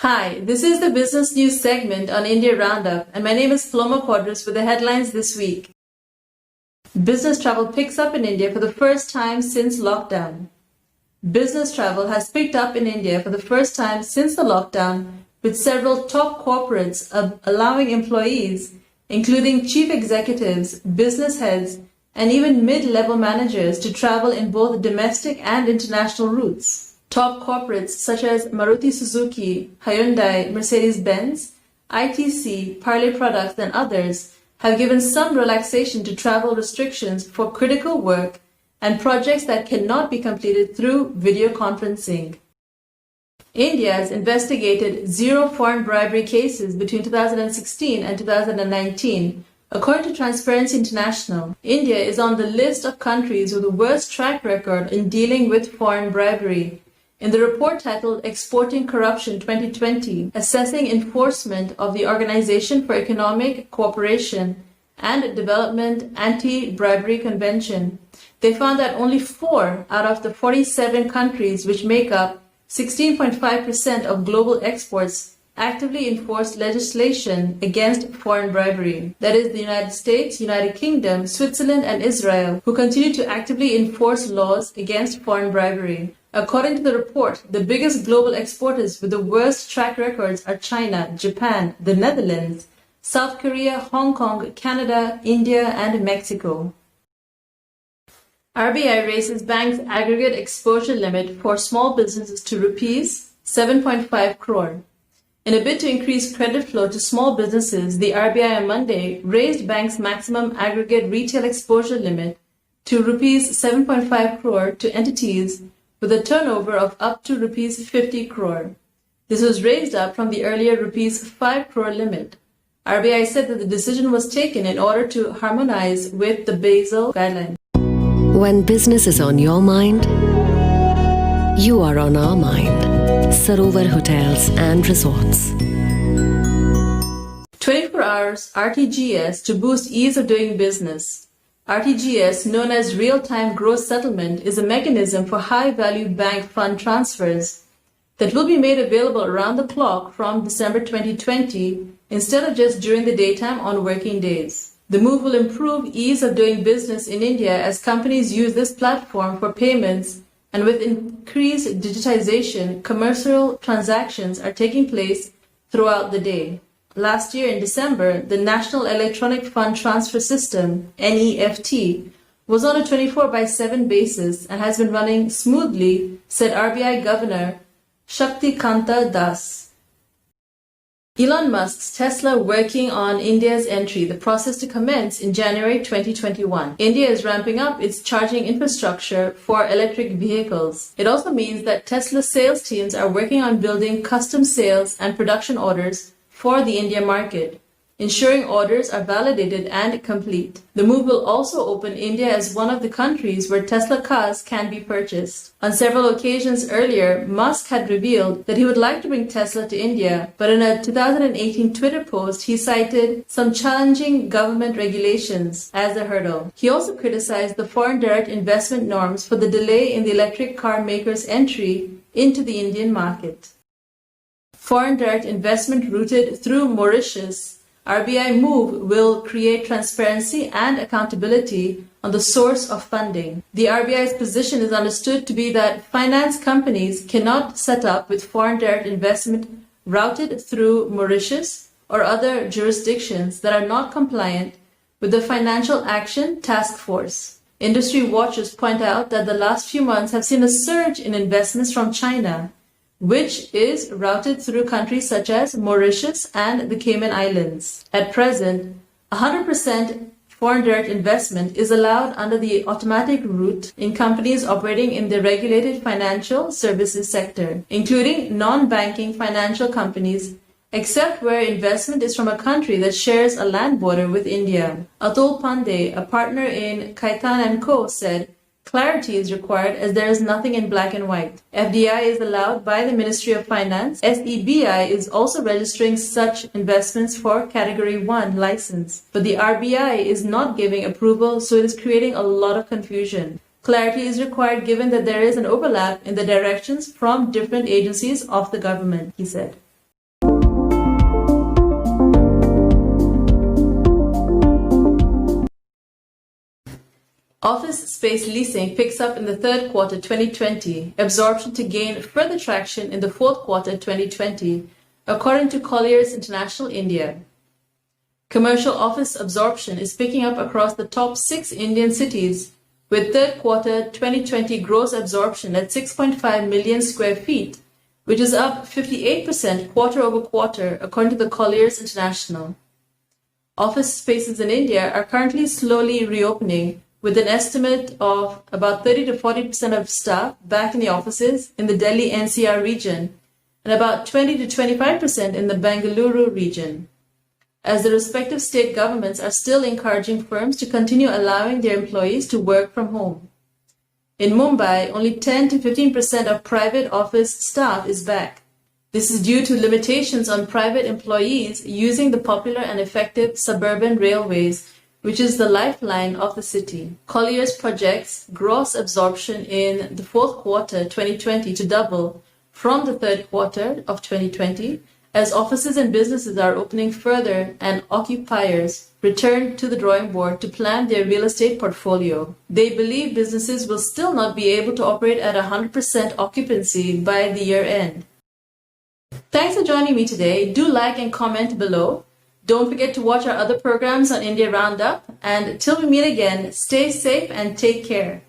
Hi, this is the business news segment on India Roundup, and my name is Paloma Quadras with the headlines this week. Business travel picks up in India for the first time since lockdown. Business travel has picked up in India for the first time since the lockdown, with several top corporates allowing employees, including chief executives, business heads, and even mid-level managers to travel in both domestic and international routes. Top corporates such as Maruti Suzuki, Hyundai, Mercedes-Benz, ITC, Parley Products, and others have given some relaxation to travel restrictions for critical work and projects that cannot be completed through video conferencing. India has investigated 0 foreign bribery cases between 2016 and 2019. According to Transparency International, India is on the list of countries with the worst track record in dealing with foreign bribery. In the report titled Exporting Corruption 2020, assessing enforcement of the Organization for Economic Cooperation and Development Anti-Bribery Convention, they found that only 4 out of the 47 countries which make up 16.5% of global exports actively enforced legislation against foreign bribery. That is, the United States, United Kingdom, Switzerland, and Israel, who continue to actively enforce laws against foreign bribery. According to the report, the biggest global exporters with the worst track records are China, Japan, the Netherlands, South Korea, Hong Kong, Canada, India, and Mexico. RBI raises bank's aggregate exposure limit for small businesses to rupees 7.5 crore. In a bid to increase credit flow to small businesses, the RBI on Monday raised bank's maximum aggregate retail exposure limit to rupees 7.5 crore to entities with a turnover of up to rupees 50 crore. This was raised up from the earlier rupees 5 crore limit. RBI said that the decision was taken in order to harmonize with the Basel guidelines. When business is on your mind, you are on our mind. Sarovar Hotels and Resorts. 24 hours RTGS to boost ease of doing business. RTGS, known as Real-Time Gross Settlement, is a mechanism for high-value bank fund transfers that will be made available around the clock from December 2020 instead of just during the daytime on working days. The move will improve ease of doing business in India as companies use this platform for payments, and with increased digitization, commercial transactions are taking place throughout the day. Last year in December, the National Electronic Fund Transfer System, NEFT, was on a 24/7 basis and has been running smoothly, said RBI Governor Shaktikanta Das. Elon Musk's Tesla working on India's entry, the process to commence in January 2021. India is ramping up its charging infrastructure for electric vehicles. It also means that Tesla sales teams are working on building custom sales and production orders for the India market, ensuring orders are validated and complete. The move will also open India as one of the countries where Tesla cars can be purchased. On several occasions earlier, Musk had revealed that he would like to bring Tesla to India, but in a 2018 Twitter post, he cited some challenging government regulations as a hurdle. He also criticized the foreign direct investment norms for the delay in the electric car makers' entry into the Indian market. Foreign direct investment routed through Mauritius, RBI move will create transparency and accountability on the source of funding. The RBI's position is understood to be that finance companies cannot set up with foreign direct investment routed through Mauritius or other jurisdictions that are not compliant with the Financial Action Task Force. Industry watchers point out that the last few months have seen a surge in investments from China, which is routed through countries such as Mauritius and the Cayman Islands. At present, 100% foreign direct investment is allowed under the automatic route in companies operating in the regulated financial services sector, including non-banking financial companies, except where investment is from a country that shares a land border with India. Atul Pandey, a partner in Kaitan & Co., said, "Clarity is required as there is nothing in black and white. FDI is allowed by the Ministry of Finance. SEBI is also registering such investments for Category 1 license. But the RBI is not giving approval, so it is creating a lot of confusion. Clarity is required given that there is an overlap in the directions from different agencies of the government," he said. Office space leasing picks up in the third quarter 2020, absorption to gain further traction in the fourth quarter 2020, according to Colliers International India. Commercial office absorption is picking up across the top 6 Indian cities, with third quarter 2020 gross absorption at 6.5 million square feet, which is up 58% quarter over quarter, according to the Colliers International. Office spaces in India are currently slowly reopening, with an estimate of about 30 to 40% of staff back in the offices in the Delhi NCR region and about 20 to 25% in the Bengaluru region, as the respective state governments are still encouraging firms to continue allowing their employees to work from home. In Mumbai, only 10 to 15% of private office staff is back. This is due to limitations on private employees using the popular and effective suburban railways, which is the lifeline of the city. Colliers projects gross absorption in the fourth quarter 2020 to double from the third quarter of 2020 as offices and businesses are opening further and occupiers return to the drawing board to plan their real estate portfolio. They believe businesses will still not be able to operate at 100% occupancy by the year end. Thanks for joining me today. Do like and comment below. Don't forget to watch our other programs on India Roundup. And till we meet again, stay safe and take care.